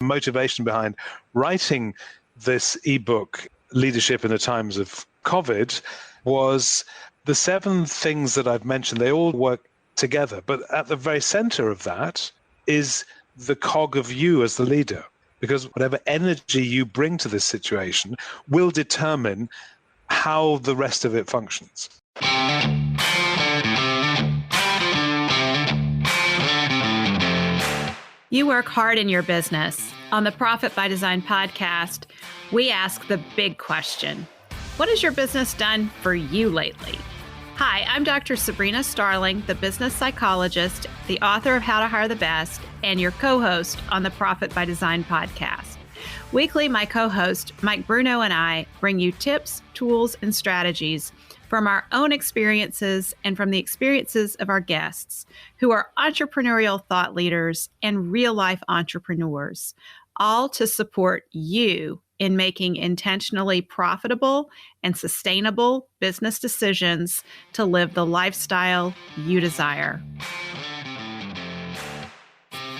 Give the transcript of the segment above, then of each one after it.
motivation behind writing this ebook, Leadership in the Times of COVID, was the 7 things that I've mentioned. They all work together. But at the very center of that is the cog of you as the leader, because whatever energy you bring to this situation will determine how the rest of it functions. You work hard in your business. On the Profit by Design podcast, we ask the big question: what has your business done for you lately? Hi, I'm Dr. Sabrina Starling, the business psychologist, the author of How to Hire the Best, and your co-host on the Profit by Design podcast. Weekly, my co-host, Mike Bruno, and I bring you tips, tools, and strategies from our own experiences and from the experiences of our guests, who are entrepreneurial thought leaders and real-life entrepreneurs, all to support you in making intentionally profitable and sustainable business decisions to live the lifestyle you desire.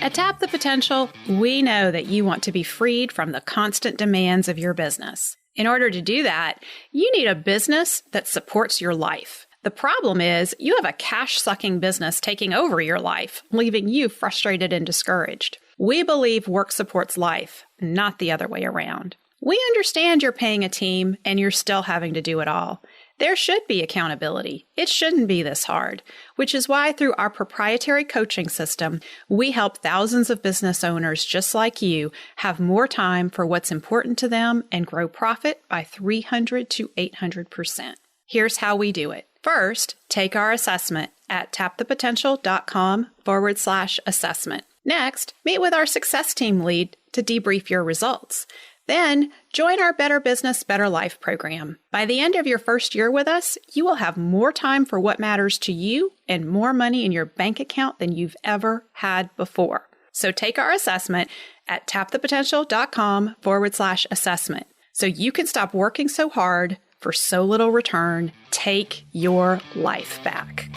At Tap the Potential, we know that you want to be freed from the constant demands of your business. In order to do that, you need a business that supports your life. The problem is you have a cash-sucking business taking over your life, leaving you frustrated and discouraged. We believe work supports life, not the other way around. We understand you're paying a team and you're still having to do it all. There should be accountability. It shouldn't be this hard, which is why through our proprietary coaching system, we help thousands of business owners just like you have more time for what's important to them and grow profit by 300 to 800%. Here's how we do it. First, take our assessment at tapthepotential.com/assessment. Next, meet with our success team lead to debrief your results. Then, join our Better Business, Better Life program. By the end of your first year with us, you will have more time for what matters to you and more money in your bank account than you've ever had before. So take our assessment at tapthepotential.com/assessment so you can stop working so hard for so little return. Take your life back.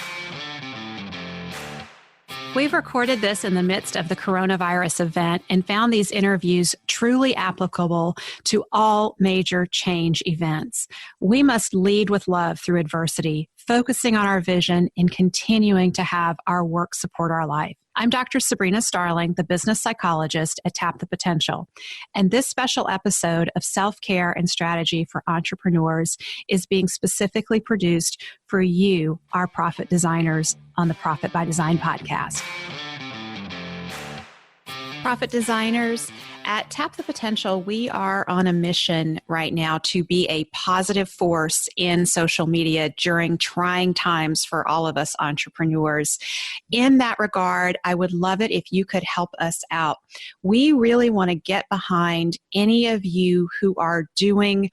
We've recorded this in the midst of the coronavirus event and found these interviews truly applicable to all major change events. We must lead with love through adversity, focusing on our vision and continuing to have our work support our life. I'm Dr. Sabrina Starling, the business psychologist at Tap the Potential, and this special episode of Self-Care and Strategy for Entrepreneurs is being specifically produced for you, our profit designers, on the Profit by Design podcast. Profit designers, at Tap the Potential, we are on a mission right now to be a positive force in social media during trying times for all of us entrepreneurs. In that regard, I would love it if you could help us out. We really want to get behind any of you who are doing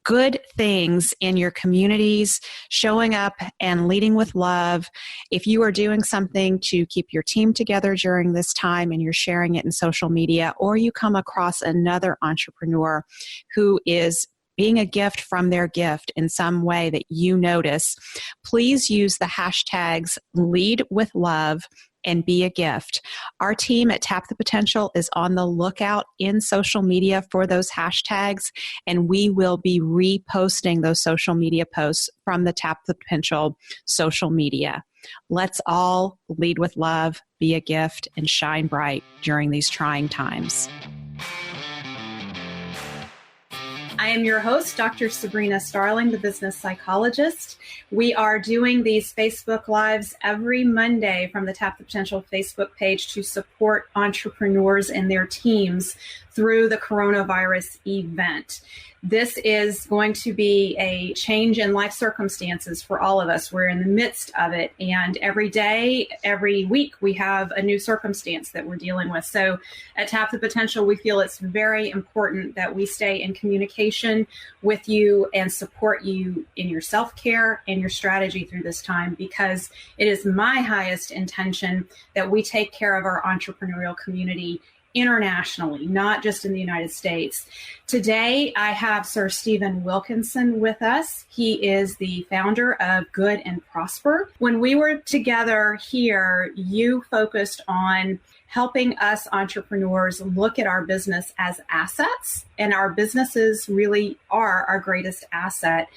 good things in your communities, showing up and leading with love. If you are doing something to keep your team together during this time and you're sharing it in social media, or you come across another entrepreneur who is being a gift from their gift in some way that you notice, please use the hashtags Lead with Love and Be a Gift. Our team at Tap the Potential is on the lookout in social media for those hashtags, and we will be reposting those social media posts from the Tap the Potential social media. Let's all lead with love, be a gift, and shine bright during these trying times. I am your host, Dr. Sabrina Starling, the business psychologist. We are doing these Facebook Lives every Monday from the Tap the Potential Facebook page to support entrepreneurs and their teams through the coronavirus event. This is going to be a change in life circumstances for all of us. We're in the midst of it, and every day, every week, we have a new circumstance that we're dealing with. So at Tap the Potential, we feel it's very important that we stay in communication with you and support you in your self-care and your strategy through this time, because it is my highest intention that we take care of our entrepreneurial community internationally, not just in the United States. Today, I have Sir Steven Wilkinson with us. He is the founder of Good and Prosper. When we were together here, you focused on helping us entrepreneurs look at our business as assets, and our businesses really are our greatest asset.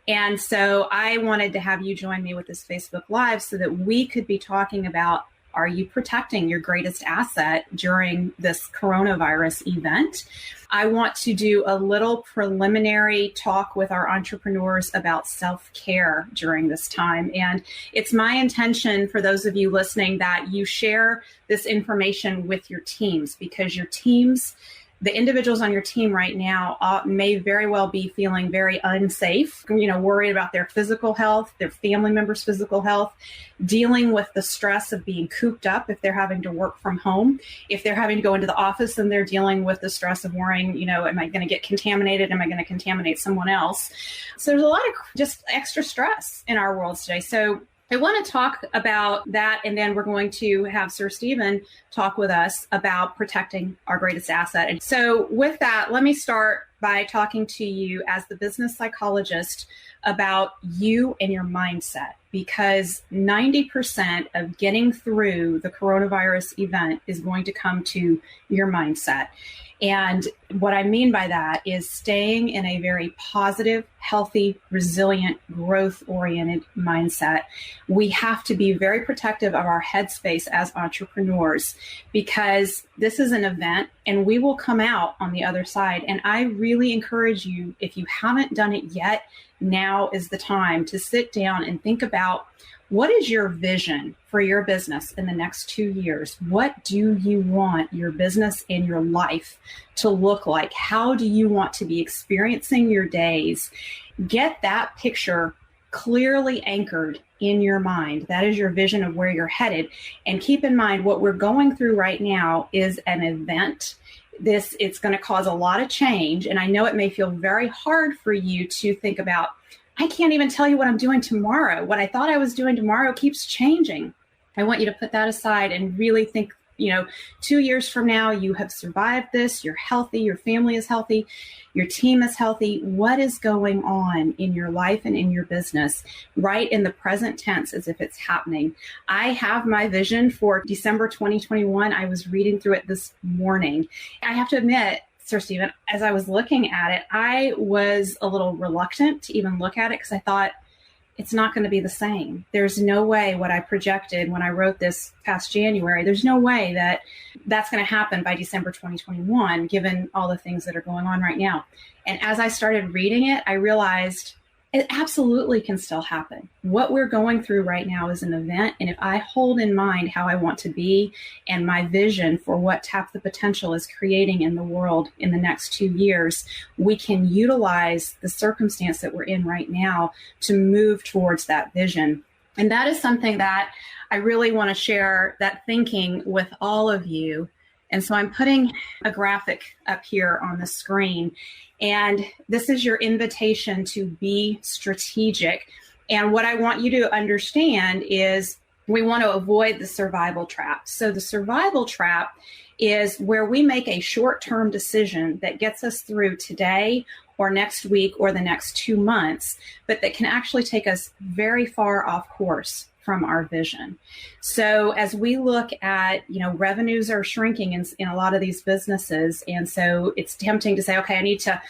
And so I wanted to have you join me with this Facebook Live so that we could be talking about, are you protecting your greatest asset during this coronavirus event? I want to do a little preliminary talk with our entrepreneurs about self-care during this time. And it's my intention for those of you listening that you share this information with your teams, because your teams, the individuals on your team right now may very well be feeling very unsafe, worried about their physical health, their family members' physical health, dealing with the stress of being cooped up if they're having to work from home. If they're having to go into the office, and they're dealing with the stress of worrying, am I going to get contaminated? Am I going to contaminate someone else? So there's a lot of just extra stress in our world today. So I want to talk about that, and then we're going to have Sir Steven talk with us about protecting our greatest asset. And so with that, let me start by talking to you as the business psychologist about you and your mindset, because 90% of getting through the coronavirus event is going to come to your mindset. And what I mean by that is staying in a very positive, healthy, resilient, growth-oriented mindset. We have to be very protective of our headspace as entrepreneurs, because this is an event and we will come out on the other side. And I really encourage you, if you haven't done it yet, now is the time to sit down and think about, what is your vision for your business in the next 2 years? What do you want your business and your life to look like? How do you want to be experiencing your days? Get that picture clearly anchored in your mind. That is your vision of where you're headed. And keep in mind, what we're going through right now is an event. It's going to cause a lot of change. And I know it may feel very hard for you to think about, I can't even tell you what I'm doing tomorrow. What I thought I was doing tomorrow keeps changing. I want you to put that aside and really think, 2 years from now, you have survived this, you're healthy, your family is healthy, your team is healthy. What is going on in your life and in your business right in the present tense as if it's happening? I have my vision for December 2021. I was reading through it this morning. I have to admit, Sir Steven, as I was looking at it, I was a little reluctant to even look at it, because I thought, it's not going to be the same. There's no way what I projected when I wrote this past January, there's no way that that's going to happen by December 2021, given all the things that are going on right now. And as I started reading it, I realized it absolutely can still happen. What we're going through right now is an event. And if I hold in mind how I want to be and my vision for what Tap the Potential is creating in the world in the next 2 years, we can utilize the circumstance that we're in right now to move towards that vision. And that is something that I really want to share, that thinking, with all of you. And so I'm putting a graphic up here on the screen. And this is your invitation to be strategic. And what I want you to understand is we want to avoid the survival trap. So the survival trap is where we make a short-term decision that gets us through today or next week or the next 2 months, but that can actually take us very far off course from our vision. So as we look at, revenues are shrinking in a lot of these businesses. And so it's tempting to say, okay, I need to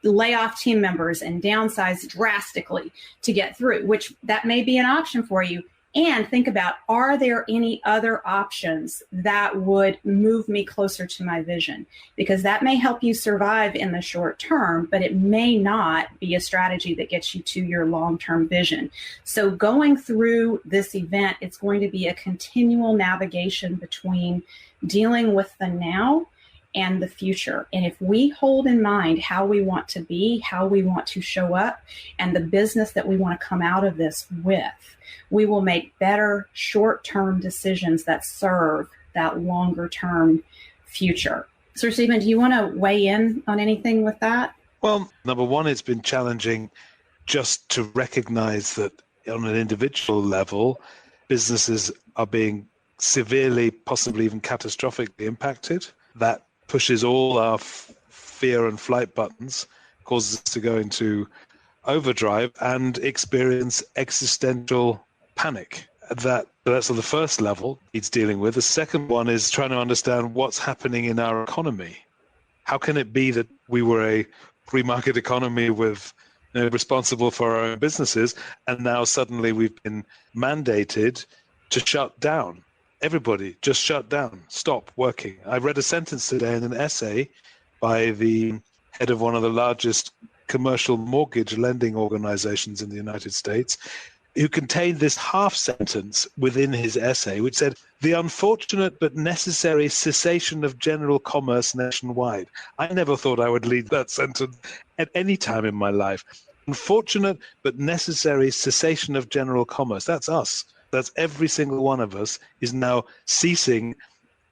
lay off team members and downsize drastically to get through, which that may be an option for you. And think about, are there any other options that would move me closer to my vision? Because that may help you survive in the short term, but it may not be a strategy that gets you to your long-term vision. So going through this event, it's going to be a continual navigation between dealing with the now and the future. And if we hold in mind how we want to be, how we want to show up, and the business that we want to come out of this with, we will make better short-term decisions that serve that longer-term future. Sir Steven, do you want to weigh in on anything with that? Well, number one, it's been challenging just to recognize that on an individual level, businesses are being severely, possibly even catastrophically impacted. That pushes all our fear and flight buttons, causes us to go into overdrive and experience existential panic. That's on the first level he's dealing with. The second one is trying to understand what's happening in our economy. How can it be that we were a free market economy with responsible for our own businesses, and now suddenly we've been mandated to shut down? Everybody just shut down, stop working. I read a sentence today in an essay by the head of one of the largest commercial mortgage lending organizations in the United States, who contained this half sentence within his essay, which said, "The unfortunate but necessary cessation of general commerce nationwide." I never thought I would read that sentence at any time in my life. Unfortunate but necessary cessation of general commerce. That's us. That's every single one of us is now ceasing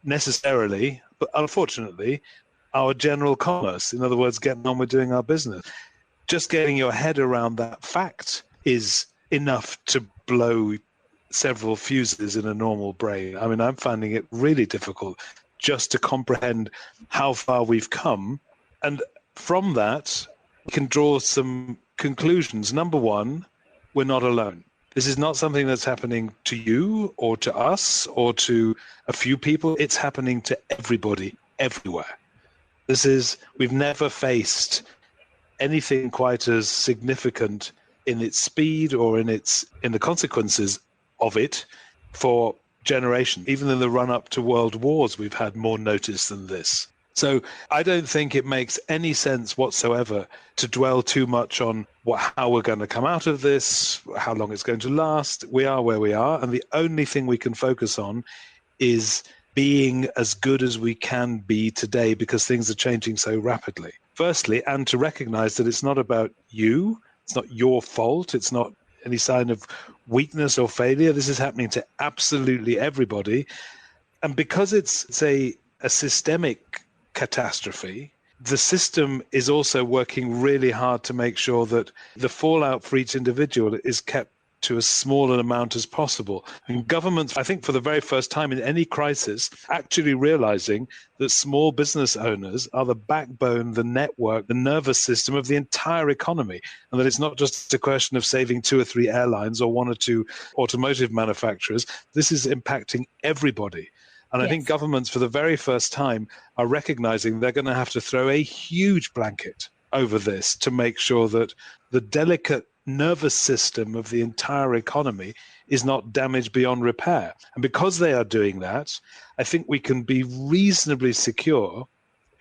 necessarily, but unfortunately, our general commerce. In other words, getting on with doing our business. Just getting your head around that fact is enough to blow several fuses in a normal brain. I mean, I'm finding it really difficult just to comprehend how far we've come. And from that, we can draw some conclusions. Number one, we're not alone. This is not something that's happening to you or to us or to a few people. It's happening to everybody, everywhere. We've never faced anything quite as significant in its speed or in the consequences of it for generations. Even in the run-up to world wars, we've had more notice than this. So I don't think it makes any sense whatsoever to dwell too much on how we're going to come out of this, how long it's going to last. We are where we are, and the only thing we can focus on is being as good as we can be today, because things are changing so rapidly. Firstly, and to recognize that it's not about you, it's not your fault, it's not any sign of weakness or failure. This is happening to absolutely everybody. And because it's a systemic catastrophe, the system is also working really hard to make sure that the fallout for each individual is kept to as small an amount as possible. And governments, I think for the very first time in any crisis, actually realizing that small business owners are the backbone, the network, the nervous system of the entire economy, and that it's not just a question of saving 2 or 3 airlines or 1 or 2 automotive manufacturers. This is impacting everybody. And I think governments, for the very first time, are recognizing they're going to have to throw a huge blanket over this to make sure that the delicate nervous system of the entire economy is not damaged beyond repair. And because they are doing that, I think we can be reasonably secure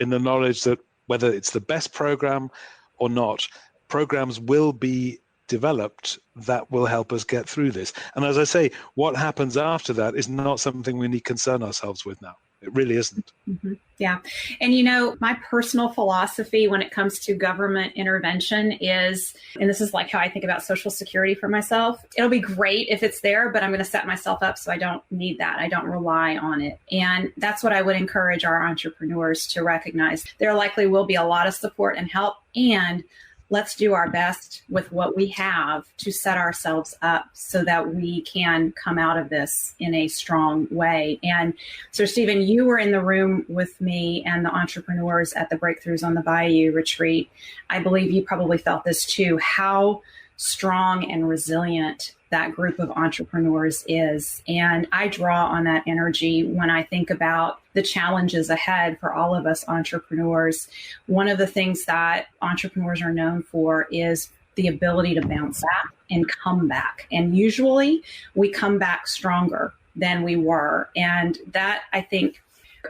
in the knowledge that whether it's the best program or not, programs will be developed that will help us get through this. And as I say, what happens after that is not something we need to concern ourselves with now. It really isn't. Mm-hmm. Yeah. And, my personal philosophy when it comes to government intervention is, and this is like how I think about Social Security for myself, it'll be great if it's there, but I'm going to set myself up so I don't need that. I don't rely on it. And that's what I would encourage our entrepreneurs to recognize. There likely will be a lot of support and help, and let's do our best with what we have to set ourselves up so that we can come out of this in a strong way. And so, Steven, you were in the room with me and the entrepreneurs at the Breakthroughs on the Bayou retreat. I believe you probably felt this too, how strong and resilient that group of entrepreneurs is. And I draw on that energy when I think about the challenges ahead for all of us entrepreneurs. One of the things that entrepreneurs are known for is the ability to bounce back and come back. And usually we come back stronger than we were. And that, I think,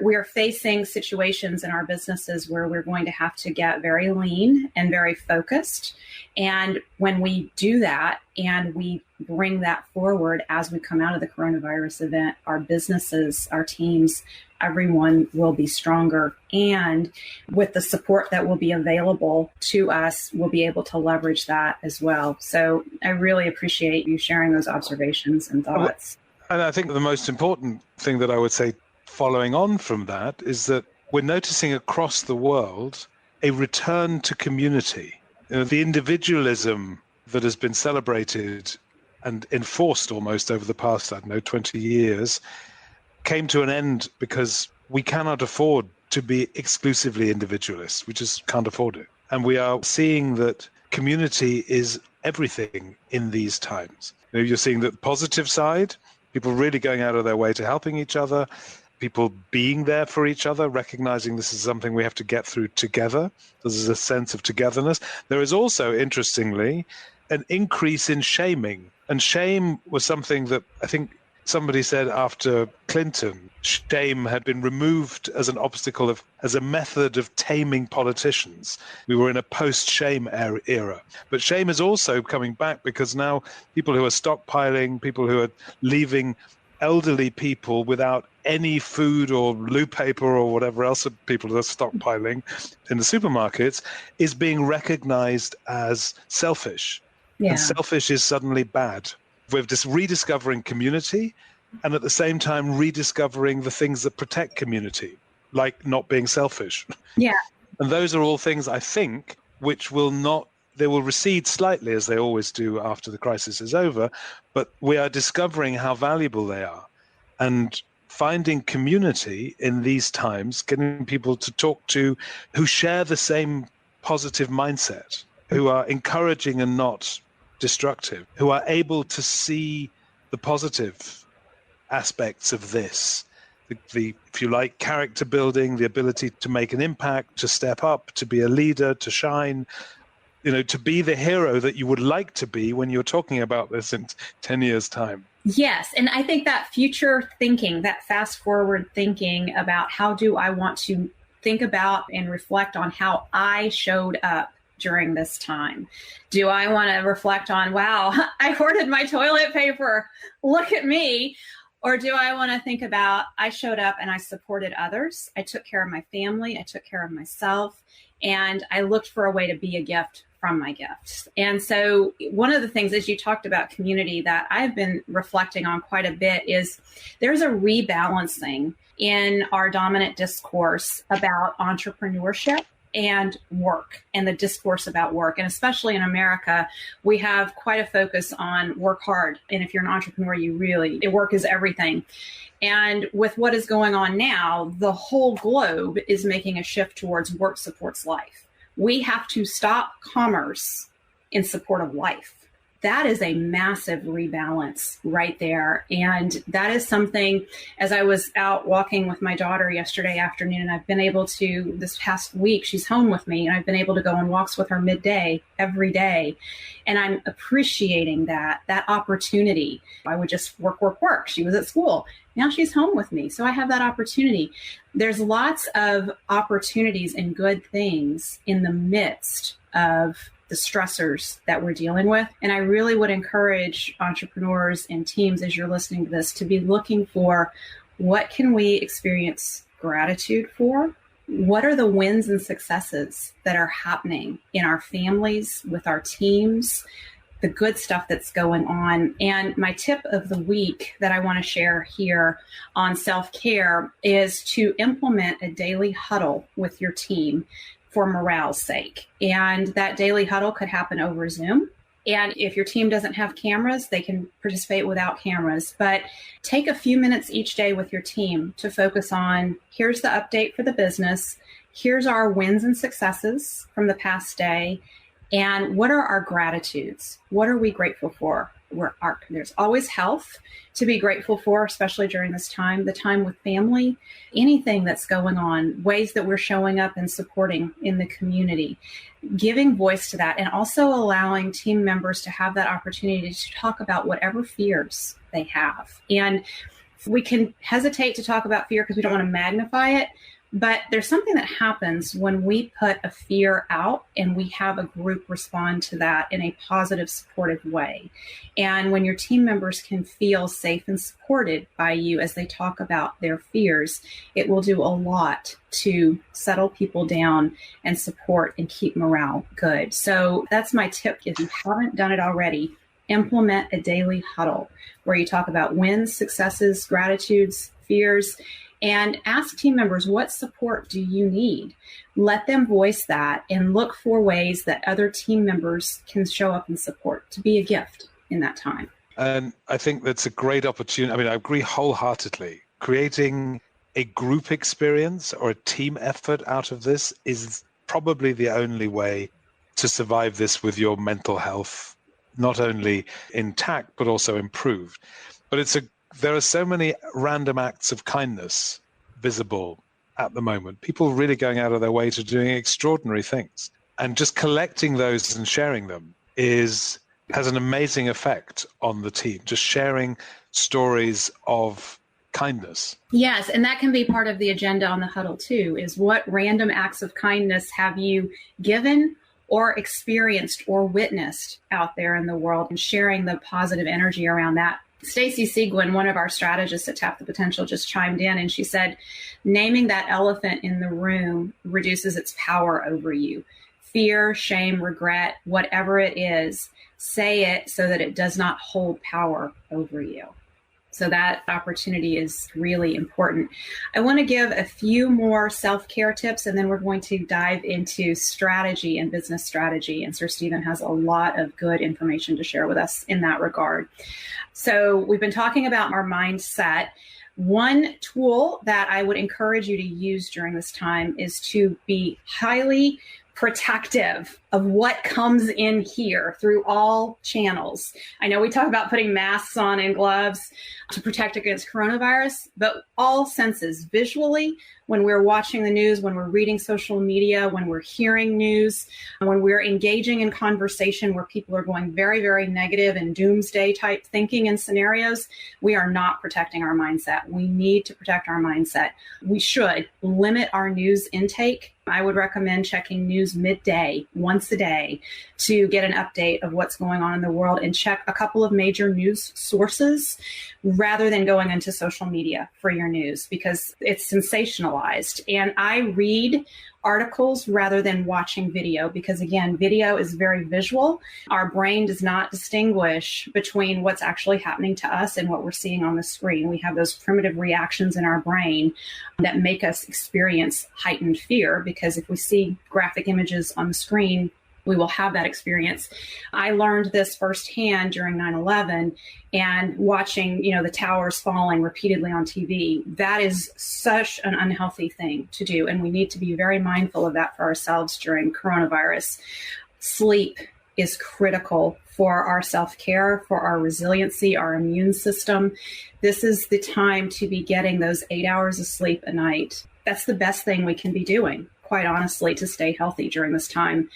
we are facing situations in our businesses where we're going to have to get very lean and very focused. And when we do that and we bring that forward as we come out of the coronavirus event, our businesses, our teams, everyone will be stronger. And with the support that will be available to us, we'll be able to leverage that as well. So I really appreciate you sharing those observations and thoughts. And I think the most important thing that I would say following on from that is that we're noticing across the world a return to community. The individualism that has been celebrated and enforced almost over the past, 20 years came to an end because we cannot afford to be exclusively individualists. We just can't afford it. And we are seeing that community is everything in these times. You're seeing the positive side, people really going out of their way to helping each other, people being there for each other, recognizing this is something we have to get through together. There's a sense of togetherness. There is also, interestingly, an increase in shaming. And shame was something that I think somebody said after Clinton, shame had been removed as an obstacle, as a method of taming politicians. We were in a post-shame era. But shame is also coming back because now people who are stockpiling, people who are leaving elderly people without any food or loo paper or whatever else people are stockpiling in the supermarkets is being recognized as selfish. Yeah. And selfish is suddenly bad. We're just rediscovering community and at the same time rediscovering the things that protect community, like not being selfish. Yeah. And those are all things, I think, which they will recede slightly as they always do after the crisis is over, but we are discovering how valuable they are. And finding community in these times, getting people to talk to who share the same positive mindset, who are encouraging and not destructive, who are able to see the positive aspects of this, the if you like, character building, the ability to make an impact, to step up, to be a leader, to shine, to be the hero that you would like to be when you're talking about this in 10 years' time. Yes. And I think that future thinking, that fast forward thinking about how do I want to think about and reflect on how I showed up during this time. Do I want to reflect on, wow, I hoarded my toilet paper, look at me? Or do I want to think about, I showed up and I supported others. I took care of my family. I took care of myself. And I looked for a way to be a gift from my gifts. And so one of the things, as you talked about community, that I've been reflecting on quite a bit is there's a rebalancing in our dominant discourse about entrepreneurship and work and the discourse about work. And especially in America, we have quite a focus on work hard. And if you're an entrepreneur, work is everything. And with what is going on now, the whole globe is making a shift towards work supports life. We have to stop commerce in support of life. That is a massive rebalance right there. And that is something, as I was out walking with my daughter yesterday afternoon, I've been able to, this past week, she's home with me, and I've been able to go on walks with her midday every day. And I'm appreciating that opportunity. I would just work. She was at school. Now she's home with me. So I have that opportunity. There's lots of opportunities and good things in the midst of the stressors that we're dealing with. And I really would encourage entrepreneurs and teams, as you're listening to this, to be looking for what can we experience gratitude for? What are the wins and successes that are happening in our families, with our teams, the good stuff that's going on? And my tip of the week that I want to share here on self-care is to implement a daily huddle with your team for morale's sake. And that daily huddle could happen over Zoom. And if your team doesn't have cameras, they can participate without cameras. But take a few minutes each day with your team to focus on, here's the update for the business. Here's our wins and successes from the past day. And what are our gratitudes? What are we grateful for? There's always health to be grateful for, especially during this time, the time with family, anything that's going on, ways that we're showing up and supporting in the community, giving voice to that, and also allowing team members to have that opportunity to talk about whatever fears they have. And we can hesitate to talk about fear because we don't want to magnify it. But there's something that happens when we put a fear out and we have a group respond to that in a positive, supportive way. And when your team members can feel safe and supported by you as they talk about their fears, it will do a lot to settle people down and support and keep morale good. So that's my tip. If you haven't done it already, implement a daily huddle where you talk about wins, successes, gratitudes, fears, and ask team members, what support do you need? Let them voice that and look for ways that other team members can show up and support, to be a gift in that time. And I think that's a great opportunity. I mean, I agree wholeheartedly. Creating a group experience or a team effort out of this is probably the only way to survive this with your mental health, not only intact, but also improved. But it's a There are so many random acts of kindness visible at the moment. People really going out of their way to doing extraordinary things. And just collecting those and sharing them has an amazing effect on the team. Just sharing stories of kindness. Yes, and that can be part of the agenda on the huddle too, is what random acts of kindness have you given or experienced or witnessed out there in the world, and sharing the positive energy around that. Stacy Seguin, one of our strategists at Tap the Potential, just chimed in and she said, naming that elephant in the room reduces its power over you. Fear, shame, regret, whatever it is, say it so that it does not hold power over you. So that opportunity is really important. I want to give a few more self-care tips, and then we're going to dive into strategy and business strategy. And Sir Steven has a lot of good information to share with us in that regard. So we've been talking about our mindset. One tool that I would encourage you to use during this time is to be highly protective of what comes in here through all channels. I know we talk about putting masks on and gloves to protect against coronavirus, but all senses, visually, when we're watching the news, when we're reading social media, when we're hearing news, when we're engaging in conversation where people are going very, very negative and doomsday type thinking and scenarios, we are not protecting our mindset. We need to protect our mindset. We should limit our news intake. I would recommend checking news midday, once a day, to get an update of what's going on in the world, and check a couple of major news sources rather than going into social media for your news, because it's sensationalized. And I read articles rather than watching video, because again, video is very visual. Our brain does not distinguish between what's actually happening to us and what we're seeing on the screen. We have those primitive reactions in our brain that make us experience heightened fear, because if we see graphic images on the screen, we will have that experience. I learned this firsthand during 9/11 and watching, the towers falling repeatedly on TV. That is such an unhealthy thing to do. And we need to be very mindful of that for ourselves during coronavirus. Sleep is critical for our self-care, for our resiliency, our immune system. This is the time to be getting those 8 hours of sleep a night. That's the best thing we can be doing, quite honestly, to stay healthy during this time.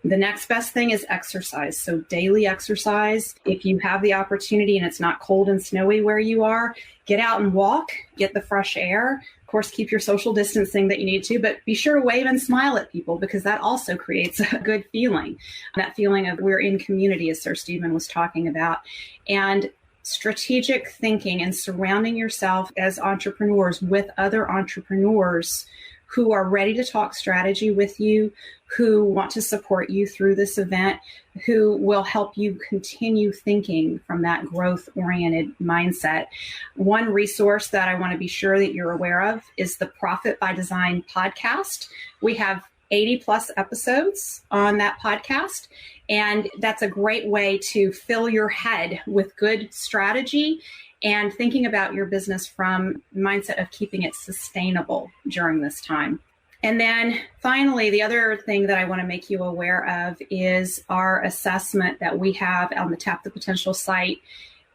The next best thing is exercise. So daily exercise. If you have the opportunity and it's not cold and snowy where you are, get out and walk, get the fresh air. Of course, keep your social distancing that you need to, but be sure to wave and smile at people, because that also creates a good feeling. That feeling of we're in community, as Sir Steven was talking about. And strategic thinking and surrounding yourself as entrepreneurs with other entrepreneurs who are ready to talk strategy with you, who want to support you through this event, who will help you continue thinking from that growth-oriented mindset. One resource that I want to be sure that you're aware of is the Profit by Design podcast. We have 80 plus episodes on that podcast, and that's a great way to fill your head with good strategy and thinking about your business from the mindset of keeping it sustainable during this time. And then finally, the other thing that I want to make you aware of is our assessment that we have on the Tap the Potential site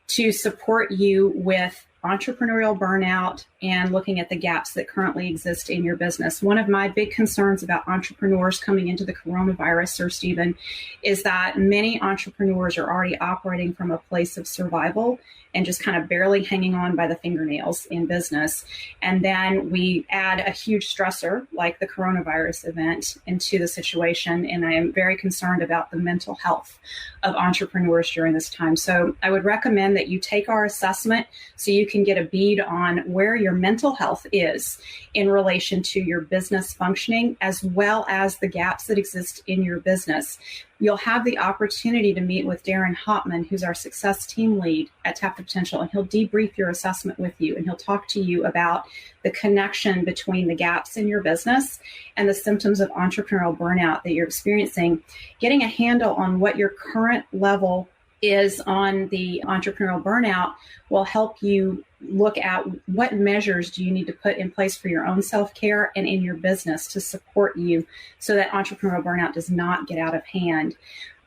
to support you with entrepreneurial burnout and looking at the gaps that currently exist in your business. One of my big concerns about entrepreneurs coming into the coronavirus, Sir Steven, is that many entrepreneurs are already operating from a place of survival and just kind of barely hanging on by the fingernails in business. And then we add a huge stressor like the coronavirus event into the situation. And I am very concerned about the mental health of entrepreneurs during this time. So I would recommend that you take our assessment so you can get a bead on where your mental health is in relation to your business functioning, as well as the gaps that exist in your business. You'll have the opportunity to meet with Darren Hopman, who's our success team lead at Tap the Potential, and he'll debrief your assessment with you, and he'll talk to you about the connection between the gaps in your business and the symptoms of entrepreneurial burnout that you're experiencing. Getting a handle on what your current level is on the entrepreneurial burnout will help you look at what measures do you need to put in place for your own self-care and in your business to support you so that entrepreneurial burnout does not get out of hand.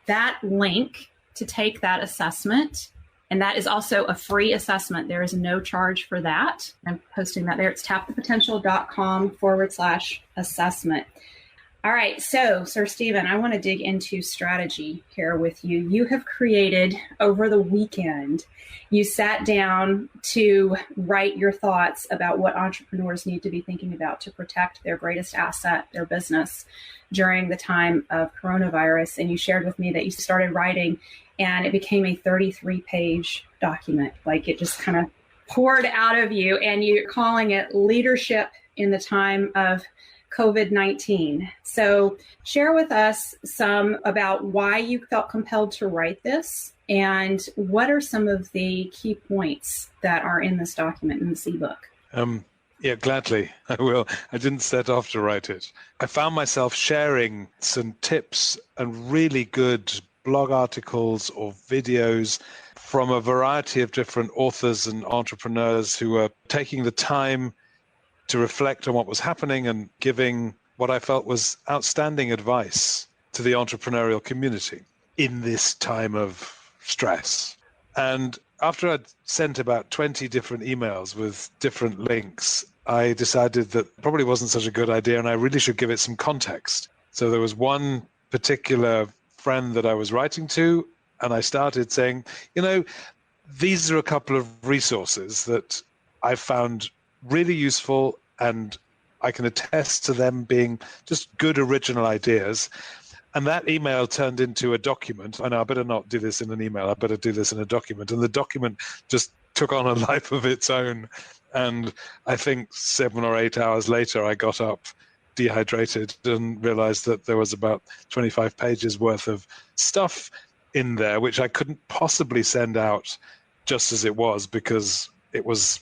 That link to take that assessment And that is also a free assessment. There is no charge for that. I'm posting that there. It's tapthepotential.com/assessment. All right. So, Sir Steven, I want to dig into strategy here with you. You have created over the weekend, you sat down to write your thoughts about what entrepreneurs need to be thinking about to protect their greatest asset, their business, during the time of coronavirus. And you shared with me that you started writing and it became a 33-page document. Like it just kind of poured out of you, and you're calling it Leadership in the Time of COVID-19. So share with us some about why you felt compelled to write this and what are some of the key points that are in this document, in this ebook. Yeah, gladly, I will. I didn't set off to write it. I found myself sharing some tips and really good blog articles or videos from a variety of different authors and entrepreneurs who are taking the time to reflect on what was happening and giving what I felt was outstanding advice to the entrepreneurial community in this time of stress. And after I'd sent about 20 different emails with different links, I decided that probably wasn't such a good idea and I really should give it some context. So there was one particular friend that I was writing to, and I started saying, these are a couple of resources that I found really useful, and I can attest to them being just good original ideas. And that email turned into a document. I know I better not do this in an email. I better do this in a document. And the document just took on a life of its own. And I think 7 or 8 hours later, I got up dehydrated and realized that there was about 25 pages worth of stuff in there, which I couldn't possibly send out just as it was because it was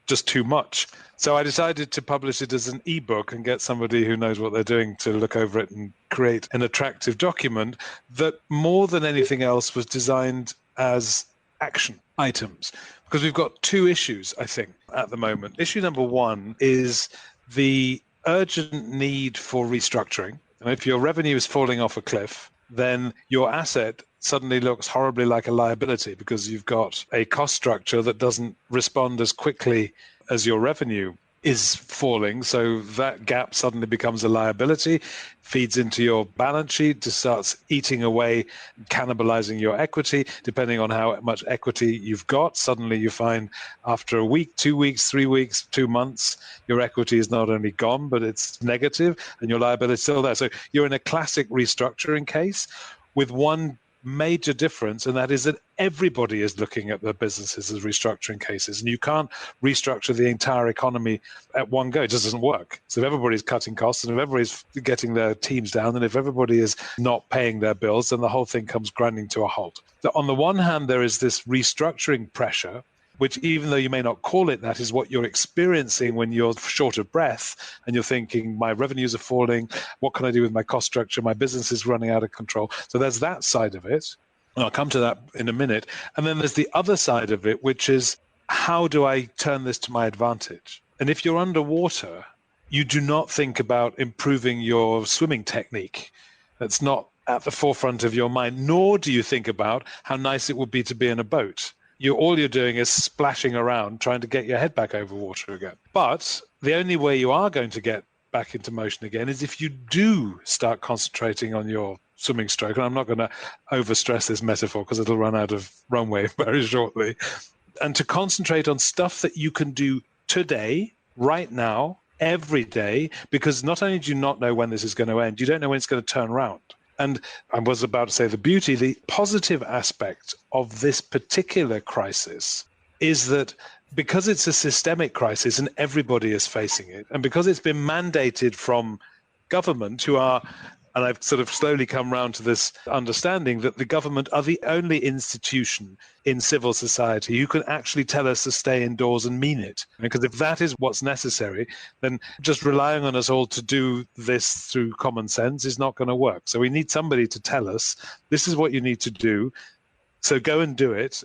just too much. So I decided to publish it as an ebook and get somebody who knows what they're doing to look over it and create an attractive document that more than anything else was designed as action items. Because we've got 2 issues, I think, at the moment. Issue number 1 is the urgent need for restructuring. And if your revenue is falling off a cliff, then your asset suddenly looks horribly like a liability because you've got a cost structure that doesn't respond as quickly as your revenue is falling. So that gap suddenly becomes a liability, feeds into your balance sheet, just starts eating away, cannibalizing your equity. Depending on how much equity you've got, suddenly you find after a week, 2 weeks, 3 weeks, 2 months, your equity is not only gone, but it's negative and your liability is still there. So you're in a classic restructuring case with one major difference, and that is that everybody is looking at their businesses as restructuring cases, and you can't restructure the entire economy at one go. It just doesn't work. So if everybody's cutting costs and if everybody's getting their teams down and if everybody is not paying their bills, then the whole thing comes grinding to a halt. So on the one hand, there is this restructuring pressure, which even though you may not call it that, is what you're experiencing when you're short of breath and you're thinking, my revenues are falling, what can I do with my cost structure? My business is running out of control. So there's that side of it. And I'll come to that in a minute. And then there's the other side of it, which is how do I turn this to my advantage? And if you're underwater, you do not think about improving your swimming technique. That's not at the forefront of your mind, nor do you think about how nice it would be to be in a boat. All you're doing is splashing around trying to get your head back over water again. But the only way you are going to get back into motion again is if you do start concentrating on your swimming stroke. And I'm not going to overstress this metaphor because it'll run out of runway very shortly. And to concentrate on stuff that you can do today, right now, every day, because not only do you not know when this is going to end, you don't know when it's going to turn around. And I was about to say the positive aspect of this particular crisis is that because it's a systemic crisis and everybody is facing it, and because it's been mandated from government who are, and I've sort of slowly come round to this understanding that the government are the only institution in civil society who can actually tell us to stay indoors and mean it. Because if that is what's necessary, then just relying on us all to do this through common sense is not going to work. So we need somebody to tell us, this is what you need to do, so go and do it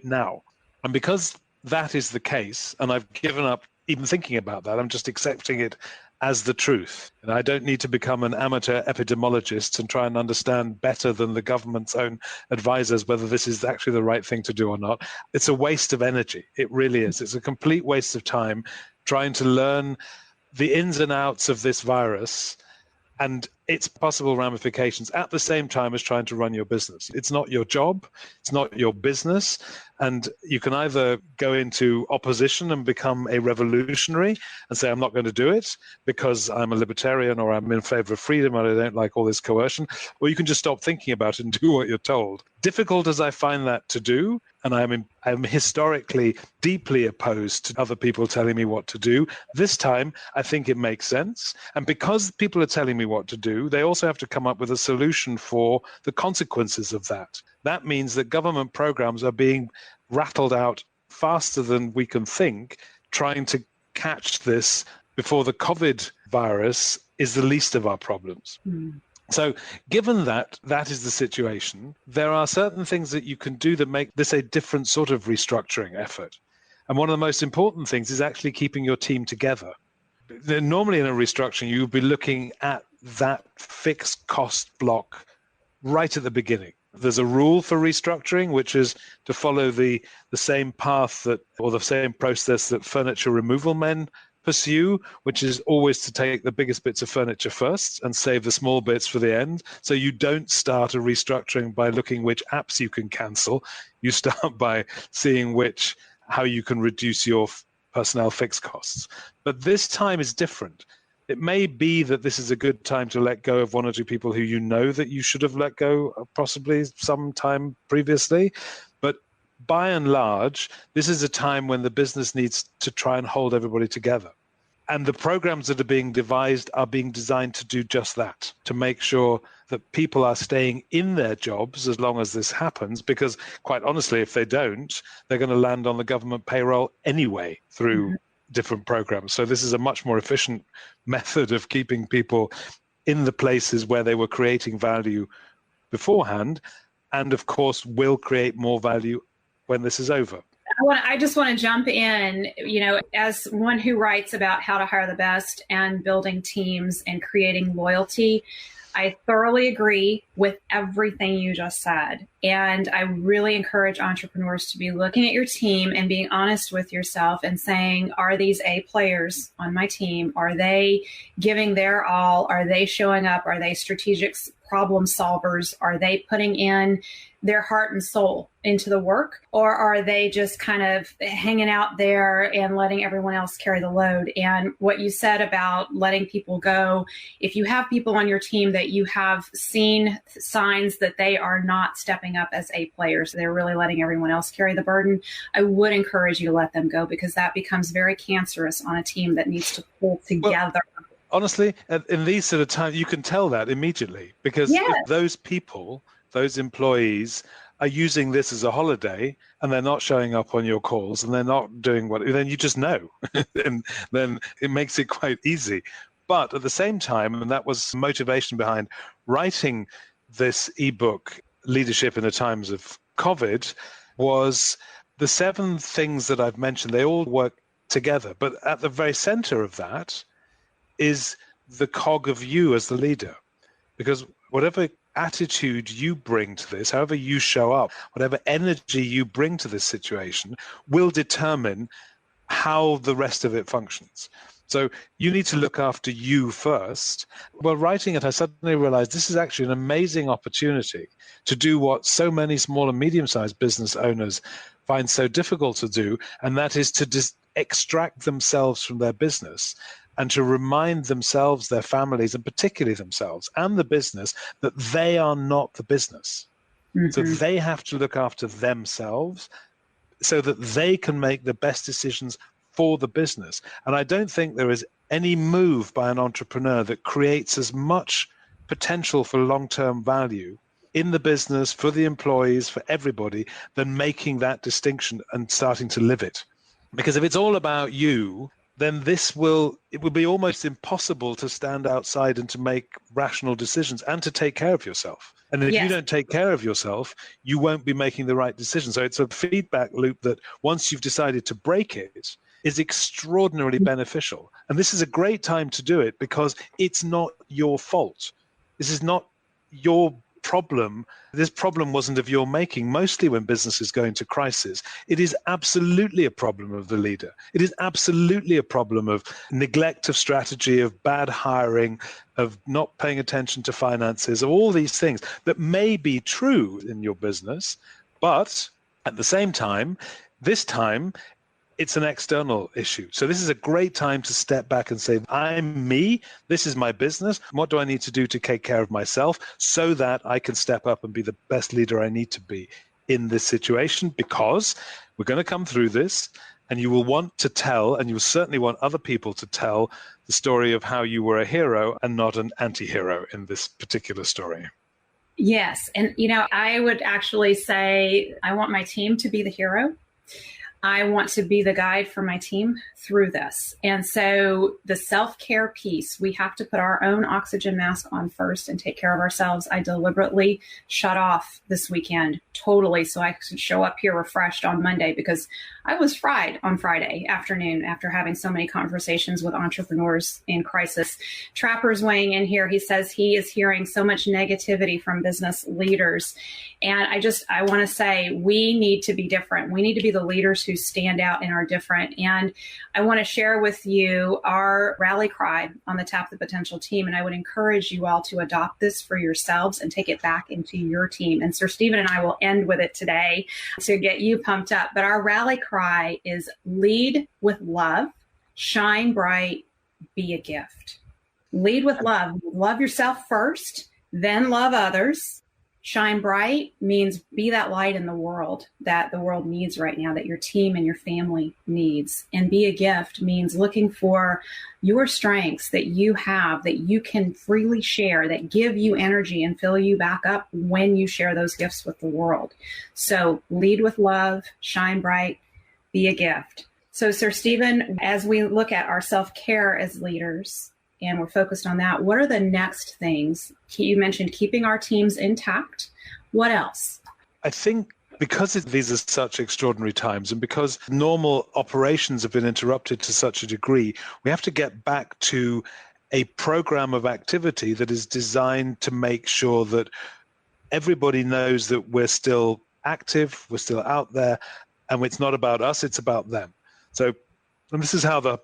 now. And because that is the case, and I've given up even thinking about that, I'm just accepting it as the truth. And I don't need to become an amateur epidemiologist and try and understand better than the government's own advisors whether this is actually the right thing to do or not. It's a waste of energy. It really is. It's a complete waste of time trying to learn the ins and outs of this virus and its possible ramifications at the same time as trying to run your business. It's not your job, it's not your business, and you can either go into opposition and become a revolutionary and say, I'm not going to do it because I'm a libertarian or I'm in favor of freedom and I don't like all this coercion, or you can just stop thinking about it and do what you're told. Difficult as I find that to do, and I'm historically deeply opposed to other people telling me what to do. This time, I think it makes sense. And because people are telling me what to do, they also have to come up with a solution for the consequences of that. That means that government programs are being rattled out faster than we can think, trying to catch this before the COVID virus is the least of our problems. So given that that is the situation, there are certain things that you can do that make this a different sort of restructuring effort. And one of the most important things is actually keeping your team together. Normally in a restructuring, you would be looking at that fixed cost block right at the beginning. There's a rule for restructuring, which is to follow the same path or the same process that furniture removal men pursue, which is always to take the biggest bits of furniture first and save the small bits for the end. So you don't start a restructuring by looking which apps you can cancel. You start by seeing how you can reduce your personnel fixed costs. But this time is different. It may be that this is a good time to let go of one or two people who you know that you should have let go of possibly sometime previously. But by and large, this is a time when the business needs to try and hold everybody together. And the programs that are being devised are being designed to do just that, to make sure that people are staying in their jobs as long as this happens, because quite honestly, if they don't, they're going to land on the government payroll anyway through different programs. So this is a much more efficient method of keeping people in the places where they were creating value beforehand, and of course will create more value when this is over. I just want to jump in, as one who writes about how to hire the best and building teams and creating loyalty. I thoroughly agree with everything you just said. And I really encourage entrepreneurs to be looking at your team and being honest with yourself and saying, are these A players on my team? Are they giving their all? Are they showing up? Are they strategic problem solvers? Are they putting in their heart and soul into the work? Or are they just kind of hanging out there and letting everyone else carry the load? And what you said about letting people go, if you have people on your team that you have seen signs that they are not stepping up as A players, they're really letting everyone else carry the burden, I would encourage you to let them go, because that becomes very cancerous on a team that needs to pull together. Well, honestly, in these sort of times, you can tell that immediately, because if those people, those employees, are using this as a holiday and they're not showing up on your calls and they're not doing then you just know. And then it makes it quite easy. But at the same time, and that was motivation behind writing this ebook, Leadership in the Times of COVID, was the 7 things that I've mentioned. They all work together. But at the very center of that is the cog of you as the leader. Because whatever attitude you bring to this, however you show up, whatever energy you bring to this situation will determine how the rest of it functions. So you need to look after you first. While writing it, I suddenly realized this is actually an amazing opportunity to do what so many small and medium-sized business owners find so difficult to do, and that is to extract themselves from their business and to remind themselves, their families, and particularly themselves and the business, that they are not the business. So they have to look after themselves so that they can make the best decisions for the business. And I don't think there is any move by an entrepreneur that creates as much potential for long-term value in the business, for the employees, for everybody, than making that distinction and starting to live it. Because if it's all about you, then it will be almost impossible to stand outside and to make rational decisions and to take care of yourself. And if you don't take care of yourself, you won't be making the right decision. So it's a feedback loop that once you've decided to break it, is extraordinarily beneficial. And this is a great time to do it because it's not your fault. This is not your problem. This problem wasn't of your making. Mostly when businesses go into crisis, it is absolutely a problem of the leader. It is absolutely a problem of neglect of strategy, of bad hiring, of not paying attention to finances, of all these things that may be true in your business. But at the same time, this time, it's an external issue. So this is a great time to step back and say, I'm me, this is my business. What do I need to do to take care of myself so that I can step up and be the best leader I need to be in this situation? Because we're going to come through this, and you will want to tell, and you will certainly want other people to tell the story of how you were a hero and not an anti-hero in this particular story. Yes. And, I would actually say I want my team to be the hero. I want to be the guide for my team through this. And so the self-care piece, we have to put our own oxygen mask on first and take care of ourselves. I deliberately shut off this weekend totally so I could show up here refreshed on Monday, because I was fried on Friday afternoon after having so many conversations with entrepreneurs in crisis. Trapper's weighing in here. He says he is hearing so much negativity from business leaders. And I want to say we need to be different. We need to be the leaders who stand out and are different. And I want to share with you our rally cry on the Tap the Potential team. And I would encourage you all to adopt this for yourselves and take it back into your team. And Sir Steven and I will end with it today to get you pumped up. But our rally cry is lead with love, shine bright, be a gift. Lead with love. Love yourself first, then love others. Shine bright means be that light in the world that the world needs right now, that your team and your family needs. And be a gift means looking for your strengths that you have, that you can freely share, that give you energy and fill you back up when you share those gifts with the world. So lead with love, shine bright, be a gift. So Sir Steven, as we look at our self-care as leaders, and we're focused on that, what are the next things? You mentioned keeping our teams intact. What else? I think because these are such extraordinary times, and because normal operations have been interrupted to such a degree, we have to get back to a program of activity that is designed to make sure that everybody knows that we're still active, we're still out there, and it's not about us, it's about them. So, and this is how the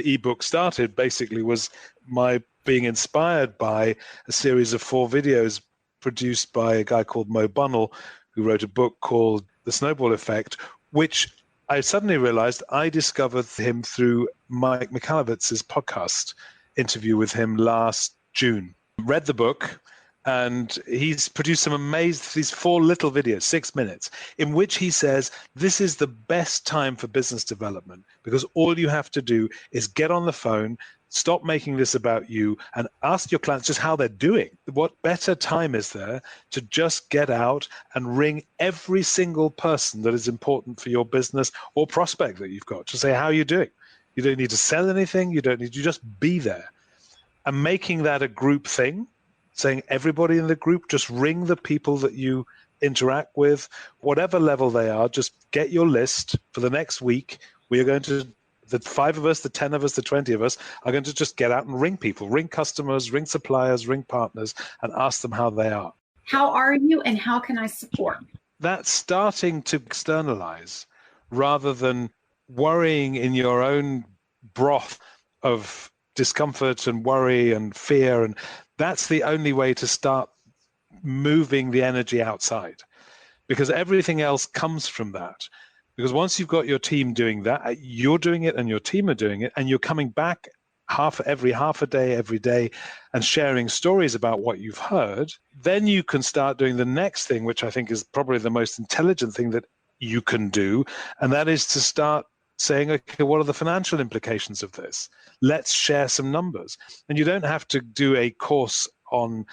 ebook started, basically, was my being inspired by a series of 4 videos produced by a guy called Mo Bunnell, who wrote a book called The Snowball Effect, which I suddenly realized I discovered him through Mike Michalowicz's podcast interview with him last June. Read the book, and he's produced some these 4 little videos, 6 minutes, in which he says this is the best time for business development because all you have to do is get on the phone, stop making this about you, and ask your clients just how they're doing. What better time is there to just get out and ring every single person that is important for your business or prospect that you've got to say, how are you doing? You don't need to sell anything. You just be there. And making that a group thing, saying everybody in the group, just ring the people that you interact with, whatever level they are, just get your list for the next week. We are going to, the 5 of us, the 10 of us, the 20 of us are going to just get out and ring people, ring customers, ring suppliers, ring partners, and ask them how they are. How are you and how can I support? That's starting to externalize rather than worrying in your own broth of discomfort and worry and fear. And that's the only way to start moving the energy outside, because everything else comes from that. Because once you've got your team doing that, you're doing it and your team are doing it, and you're coming back every half a day, every day, and sharing stories about what you've heard, then you can start doing the next thing, which I think is probably the most intelligent thing that you can do. And that is to start saying, okay, what are the financial implications of this? Let's share some numbers. And you don't have to do a course on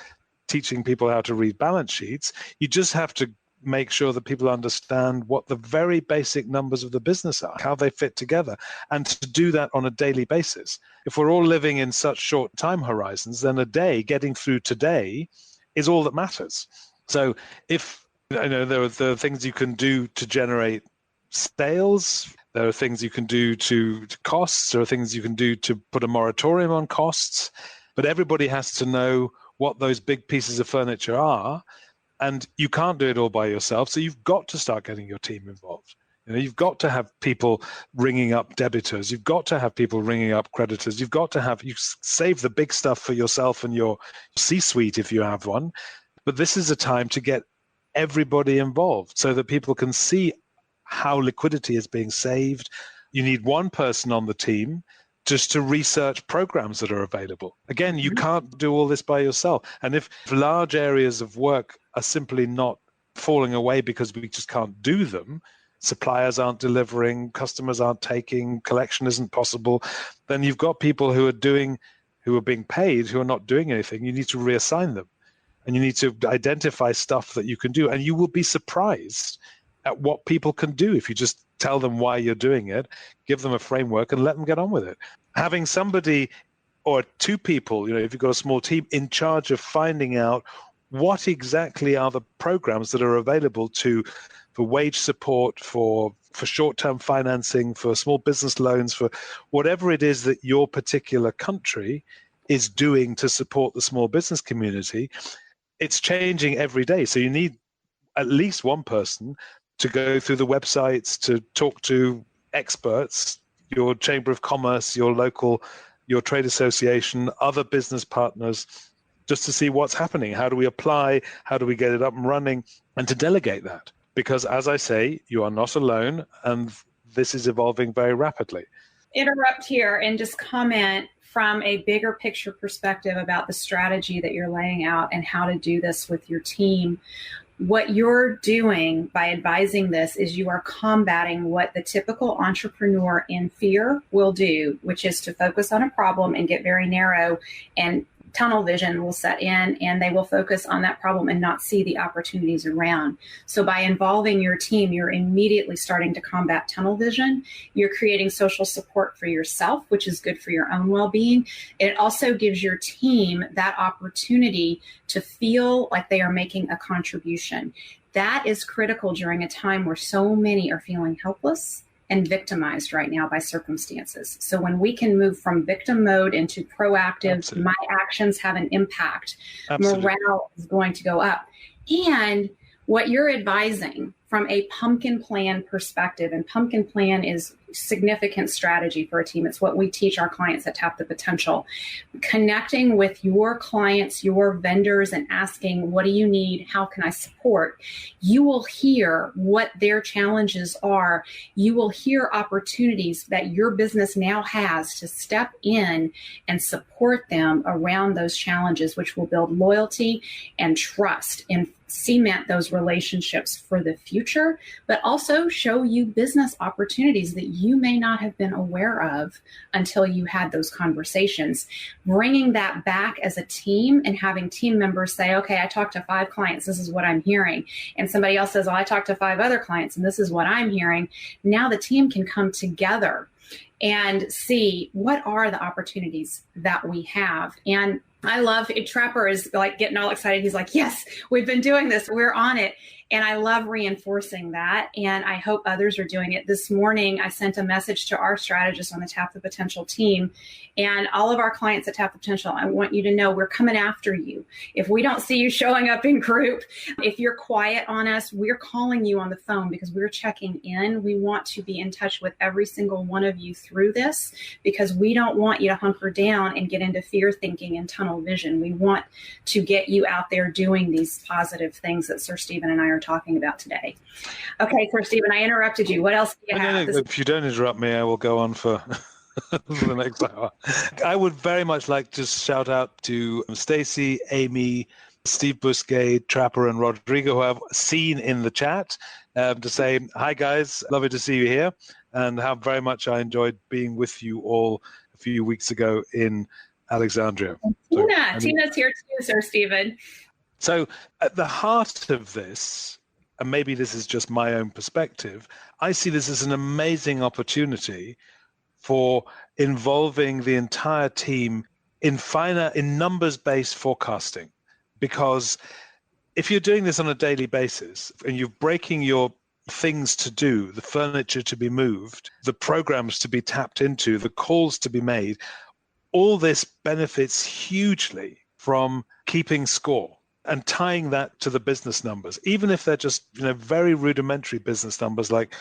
teaching people how to read balance sheets. You just have to make sure that people understand what the very basic numbers of the business are, how they fit together, and to do that on a daily basis. If we're all living in such short time horizons, then a day, getting through today, is all that matters. So if there are things you can do to generate sales. There are things you can do to costs. There are things you can do to put a moratorium on costs. But everybody has to know what those big pieces of furniture are. And you can't do it all by yourself. So you've got to start getting your team involved. You've got to have people ringing up debitors. You've got to have people ringing up creditors. You save the big stuff for yourself and your C-suite if you have one. But this is a time to get everybody involved so that people can see how liquidity is being saved. You need one person on the team just to research programs that are available. Again, you can't do all this by yourself. And if large areas of work are simply not falling away because we just can't do them, suppliers aren't delivering, customers aren't taking, collection isn't possible, then you've got people who are being paid, who are not doing anything. You need to reassign them. And you need to identify stuff that you can do. And you will be surprised at what people can do if you just tell them why you're doing it, give them a framework, and let them get on with it. Having somebody or two people, if you've got a small team, in charge of finding out what exactly are the programs that are available for wage support, for short-term financing, for small business loans, for whatever it is that your particular country is doing to support the small business community. It's changing every day. So you need at least one person to go through the websites, to talk to experts, your Chamber of Commerce, your trade association, other business partners, just to see what's happening. How do we apply? How do we get it up and running? And to delegate that. Because as I say, you are not alone, and this is evolving very rapidly. Interrupt here and just comment from a bigger picture perspective about the strategy that you're laying out and how to do this with your team. What you're doing by advising this is you are combating what the typical entrepreneur in fear will do, which is to focus on a problem and get very narrow, and tunnel vision will set in, and they will focus on that problem and not see the opportunities around. So by involving your team, you're immediately starting to combat tunnel vision. You're creating social support for yourself, which is good for your own well-being. It also gives your team that opportunity to feel like they are making a contribution. That is critical during a time where so many are feeling helpless and victimized right now by circumstances. So when we can move from victim mode into proactive, Absolutely. My actions have an impact, Absolutely. Morale is going to go up. And what you're advising from a pumpkin plan perspective, and pumpkin plan is significant strategy for a team. It's what we teach our clients at Tap the Potential. Connecting with your clients, your vendors, and asking, what do you need? How can I support? You will hear what their challenges are. You will hear opportunities that your business now has to step in and support them around those challenges, which will build loyalty and trust and cement those relationships for the future, but also show you business opportunities that you may not have been aware of until you had those conversations. Bringing that back as a team and having team members say, okay, I talked to 5 clients, this is what I'm hearing. And somebody else says, oh, I talked to 5 other clients and this is what I'm hearing. Now the team can come together and see what are the opportunities that we have. And I love it. Trapper is like getting all excited. He's like, yes, we've been doing this. We're on it. And I love reinforcing that. And I hope others are doing it. This morning, I sent a message to our strategists on the Tap the Potential team and all of our clients at Tap the Potential. I want you to know we're coming after you. If we don't see you showing up in group, if you're quiet on us, we're calling you on the phone because we're checking in. We want to be in touch with every single one of you through this because we don't want you to hunker down and get into fear thinking and tunnel vision. We want to get you out there doing these positive things that Sir Steven and I are talking about today. Okay, Sir Steven, I interrupted you. What else do you have? If you don't interrupt me, I will go on for the next hour. I would very much like to shout out to Stacy, Amy, Steve Busquet, Trapper, and Rodrigo, who I've seen in the chat, to say, hi guys, lovely to see you here, and how very much I enjoyed being with you all a few weeks ago in Alexandria. Tina's here too, Sir Steven. So at the heart of this, and maybe this is just my own perspective, I see this as an amazing opportunity for involving the entire team in numbers-based forecasting. Because if you're doing this on a daily basis and you're breaking your things to do, the furniture to be moved, the programs to be tapped into, the calls to be made. All this benefits hugely from keeping score and tying that to the business numbers, even if they're just very rudimentary business numbers like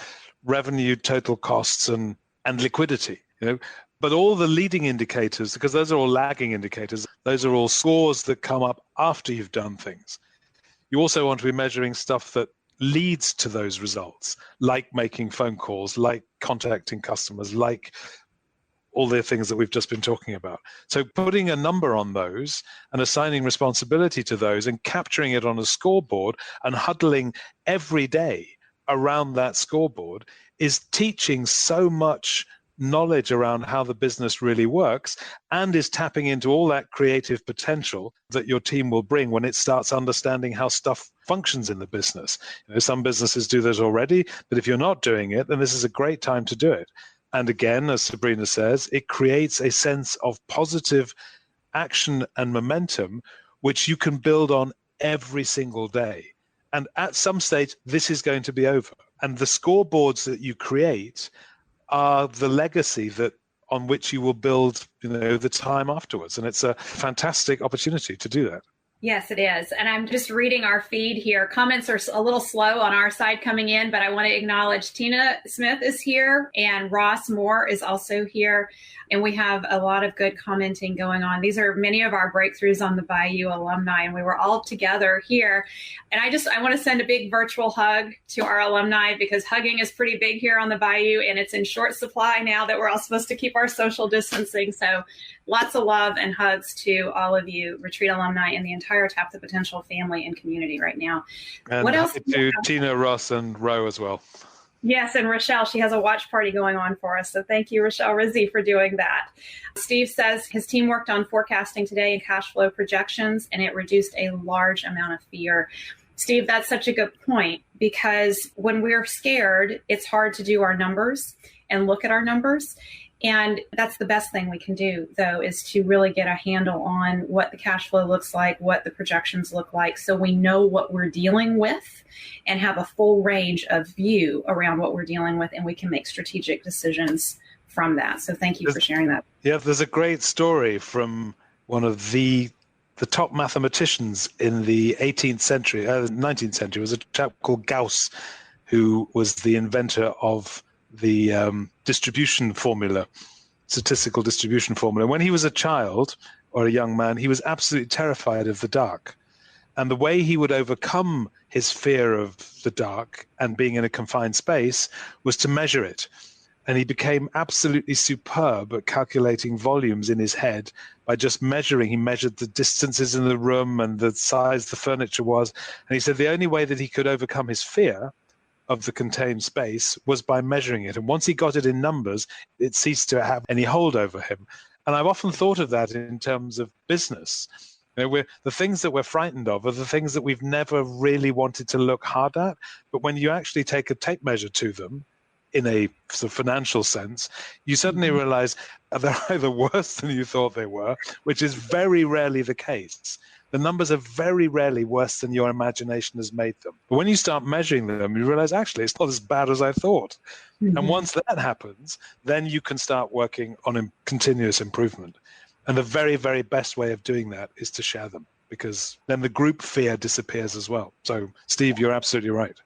revenue, total costs, and liquidity. But all the leading indicators, because those are all lagging indicators, those are all scores that come up after you've done things. You also want to be measuring stuff that leads to those results, like making phone calls, like contacting customers, like all the things that we've just been talking about. So putting a number on those and assigning responsibility to those and capturing it on a scoreboard and huddling every day around that scoreboard is teaching so much knowledge around how the business really works, and is tapping into all that creative potential that your team will bring when it starts understanding how stuff functions in the business. Some businesses do this already, but if you're not doing it, then this is a great time to do it. And again, as Sabrina says, it creates a sense of positive action and momentum, which you can build on every single day. And at some stage, this is going to be over. And the scoreboards that you create are the legacy that on which you will build, the time afterwards. And it's a fantastic opportunity to do that. Yes, it is. And I'm just reading our feed here. Comments are a little slow on our side coming in, but I want to acknowledge Tina Smith is here and Ross Moore is also here. And we have a lot of good commenting going on. These are many of our breakthroughs on the Bayou alumni, and we were all together here. And I want to send a big virtual hug to our alumni, because hugging is pretty big here on the Bayou, and it's in short supply now that we're all supposed to keep our social distancing. So lots of love and hugs to all of you, Retreat alumni, and the entire Tap the Potential family and community right now. And what else? To Tina, Ross, and Ro as well. Yes, and Rochelle, she has a watch party going on for us. So thank you, Rochelle Rizzi, for doing that. Steve says his team worked on forecasting today and cash flow projections, and it reduced a large amount of fear. Steve, that's such a good point, because when we're scared, it's hard to do our numbers and look at our numbers. And that's the best thing we can do, though, is to really get a handle on what the cash flow looks like, what the projections look like, so we know what we're dealing with and have a full range of view around what we're dealing with, and we can make strategic decisions from that. So thank you for sharing that. Yeah, there's a great story from one of the top mathematicians in the 19th century. It was a chap called Gauss, who was the inventor of the statistical distribution formula. When he was a child or a young man, he was absolutely terrified of the dark. And the way he would overcome his fear of the dark and being in a confined space was to measure it. And he became absolutely superb at calculating volumes in his head by just measuring. He measured the distances in the room and the size the furniture was. And he said the only way that he could overcome his fear of the contained space was by measuring it. And once he got it in numbers, it ceased to have any hold over him. And I've often thought of that in terms of business. The things that we're frightened of are the things that we've never really wanted to look hard at. But when you actually take a tape measure to them, in a sort of financial sense, you suddenly realize they're either worse than you thought they were, which is very rarely the case. The numbers are very rarely worse than your imagination has made them. But when you start measuring them, you realize, actually, it's not as bad as I thought. Mm-hmm. And once that happens, then you can start working on continuous improvement. And the very, very best way of doing that is to share them, because then the group fear disappears as well. So, Steve, you're absolutely right.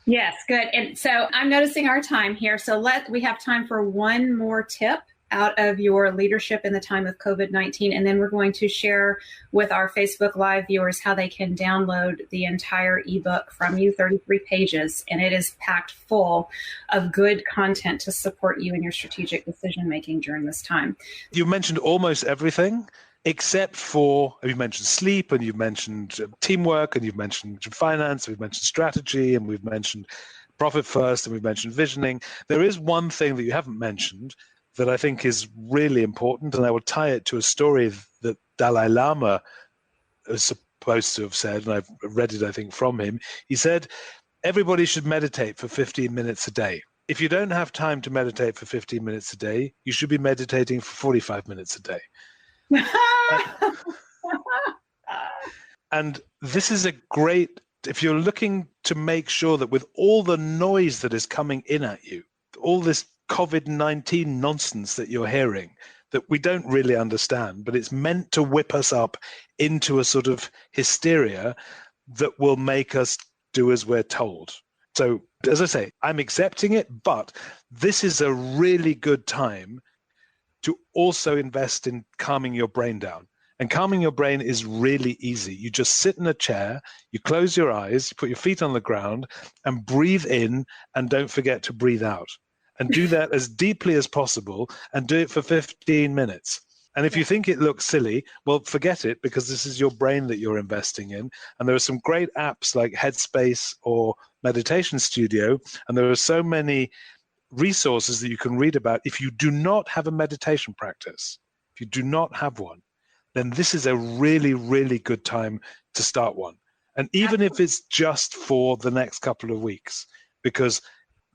Yes, good. And so I'm noticing our time here. So we have time for one more tip out of your leadership in the time of COVID-19. And then we're going to share with our Facebook Live viewers how they can download the entire ebook from you, 33 pages. And it is packed full of good content to support you in your strategic decision-making during this time. You mentioned almost everything, except for, you mentioned sleep, and you've mentioned teamwork, and you've mentioned finance, we've mentioned strategy, and we've mentioned profit first, and we've mentioned visioning. There is one thing that you haven't mentioned that I think is really important, and I will tie it to a story that Dalai Lama is supposed to have said, and I've read it, I think, from him. He said, everybody should meditate for 15 minutes a day. If you don't have time to meditate for 15 minutes a day, you should be meditating for 45 minutes a day. And this is a great if you're looking to make sure that with all the noise that is coming in at you, all this COVID-19 nonsense that you're hearing, that we don't really understand, but it's meant to whip us up into a sort of hysteria that will make us do as we're told. So, as I say, I'm accepting it, but this is a really good time to also invest in calming your brain down. And calming your brain is really easy. You just sit in a chair, you close your eyes, you put your feet on the ground, and breathe in, and don't forget to breathe out. And do that as deeply as possible, and do it for 15 minutes. And if you think it looks silly, well, forget it, because this is your brain that you're investing in. And there are some great apps like Headspace or Meditation Studio, and there are so many resources that you can read about. If you do not have a meditation practice, if you do not have one, then this is a really, really good time to start one. And even if it's just for the next couple of weeks, because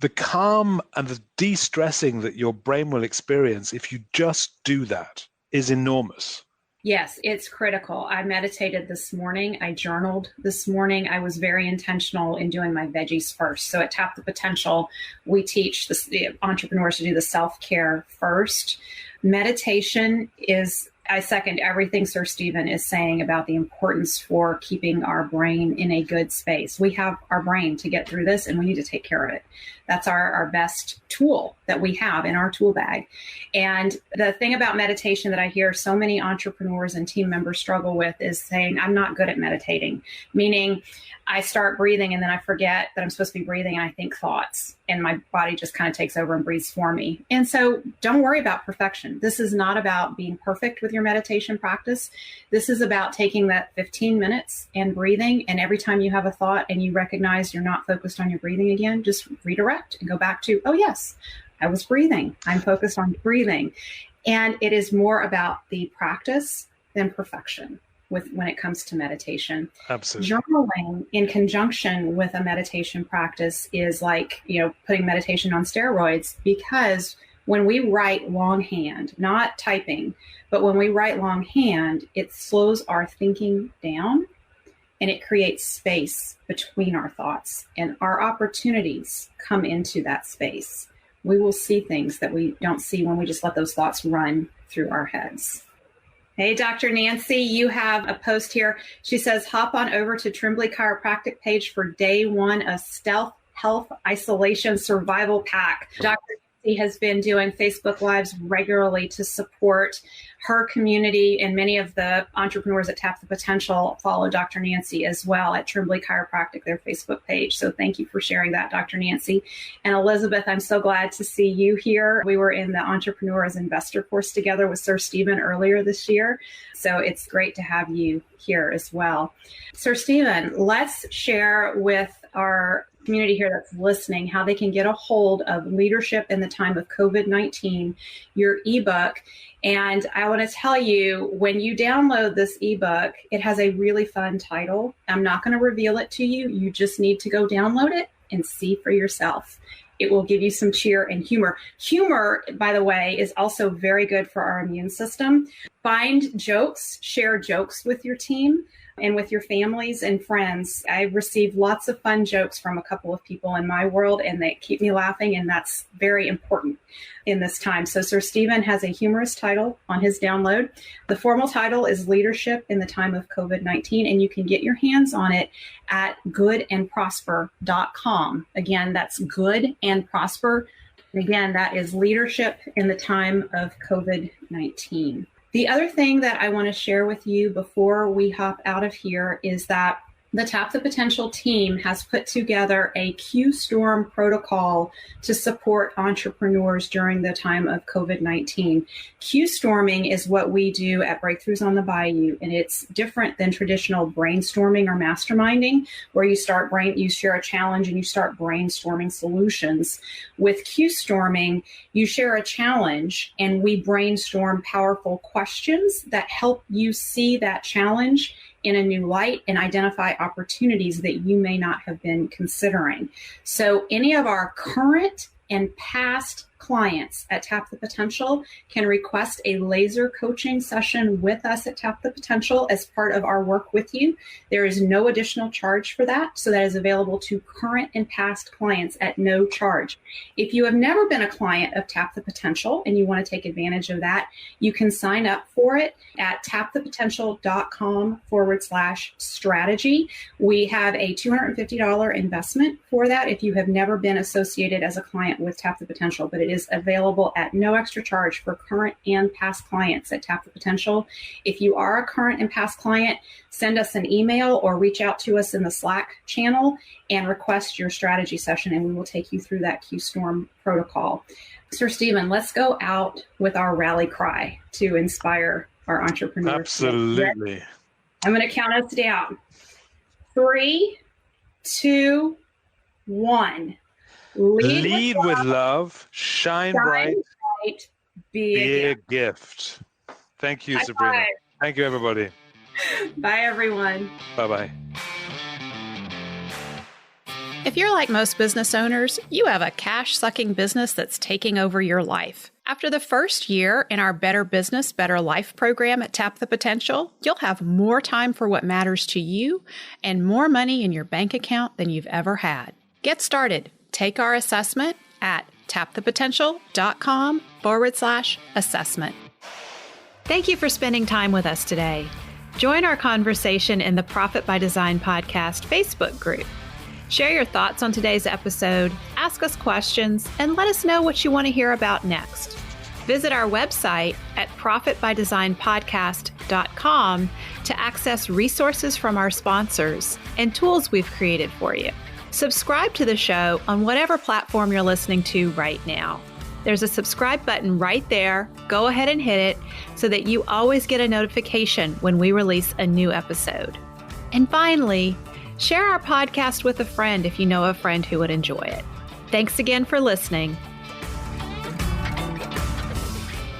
the calm and the de-stressing that your brain will experience if you just do that is enormous. Yes, it's critical. I meditated this morning. I journaled this morning. I was very intentional in doing my veggies first. So at Tap the Potential, we teach the entrepreneurs to do the self-care first. Meditation is, I second everything Sir Steven is saying about the importance for keeping our brain in a good space. We have our brain to get through this, and we need to take care of it. That's our best tool that we have in our tool bag. And the thing about meditation that I hear so many entrepreneurs and team members struggle with is saying, I'm not good at meditating, meaning I start breathing and then I forget that I'm supposed to be breathing and I think thoughts and my body just kind of takes over and breathes for me. And so don't worry about perfection. This is not about being perfect with your meditation practice. This is about taking that 15 minutes and breathing. And every time you have a thought and you recognize you're not focused on your breathing again, just redirect and go back to, oh yes, I was breathing. I'm focused on breathing. And it is more about the practice than perfection when it comes to meditation. Absolutely. Journaling in conjunction with a meditation practice is like, putting meditation on steroids, because when we write longhand, not typing, but when we write longhand, it slows our thinking down and it creates space between our thoughts, and our opportunities come into that space. We will see things that we don't see when we just let those thoughts run through our heads. Hey, Dr. Nancy, you have a post here. She says, hop on over to Tremblay Chiropractic page for day 1 of Stealth Health Isolation Survival Pack. Dr. Nancy has been doing Facebook Lives regularly to support her community, and many of the entrepreneurs at Tap the Potential follow Dr. Nancy as well at Tremblay Chiropractic, their Facebook page. So thank you for sharing that, Dr. Nancy. And Elizabeth, I'm so glad to see you here. We were in the Entrepreneur as Investor course together with Sir Steven earlier this year. So it's great to have you here as well. Sir Steven, let's share with our community here that's listening how they can get a hold of Leadership in the Time of COVID-19, your ebook. And I want to tell you, when you download this ebook, it has a really fun title. I'm not going to reveal it to you. You just need to go download it and see for yourself. It will give you some cheer and humor. Humor, by the way, is also very good for our immune system. Find jokes, share jokes with your team and with your families and friends. I received lots of fun jokes from a couple of people in my world, and they keep me laughing, and that's very important in this time. So Sir Steven has a humorous title on his download. The formal title is Leadership in the Time of COVID-19, and you can get your hands on it at goodandprosper.com. Again, that's Good and Prosper. And again, that is Leadership in the Time of COVID-19. The other thing that I want to share with you before we hop out of here is that the Tap the Potential team has put together a Q-Storm protocol to support entrepreneurs during the time of COVID-19. Q-storming is what we do at Breakthroughs on the Bayou, and it's different than traditional brainstorming or masterminding, where you share a challenge and you start brainstorming solutions. With Q-storming, you share a challenge and we brainstorm powerful questions that help you see that challenge in a new light and identify opportunities that you may not have been considering. So any of our current and past clients at Tap the Potential can request a laser coaching session with us at Tap the Potential as part of our work with you. There is no additional charge for that, so that is available to current and past clients at no charge. If you have never been a client of Tap the Potential and you want to take advantage of that, you can sign up for it at tapthepotential.com/strategy. We have a $250 investment for that if you have never been associated as a client with Tap the Potential, but it is available at no extra charge for current and past clients at Tap the Potential. If you are a current and past client, send us an email or reach out to us in the Slack channel and request your strategy session, and we will take you through that Q-Storm protocol. Sir Steven, let's go out with our rally cry to inspire our entrepreneurs. Absolutely. I'm going to count us down. 3, 2, 1. Lead with love, shine bright, be a gift. Thank you, Sabrina. Five. Thank you, everybody. Bye, everyone. Bye-bye. If you're like most business owners, you have a cash-sucking business that's taking over your life. After the first year in our Better Business, Better Life program at Tap the Potential, you'll have more time for what matters to you and more money in your bank account than you've ever had. Get started. Take our assessment at tapthepotential.com/assessment. Thank you for spending time with us today. Join our conversation in the Profit by Design podcast Facebook group. Share your thoughts on today's episode, ask us questions, and let us know what you want to hear about next. Visit our website at profitbydesignpodcast.com to access resources from our sponsors and tools we've created for you. Subscribe to the show on whatever platform you're listening to right now. There's a subscribe button right there. Go ahead and hit it so that you always get a notification when we release a new episode. And finally, share our podcast with a friend if you know a friend who would enjoy it. Thanks again for listening.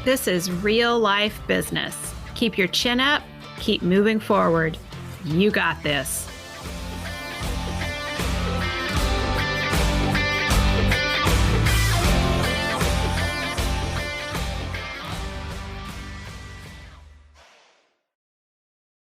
This is real life business. Keep your chin up, keep moving forward. You got this.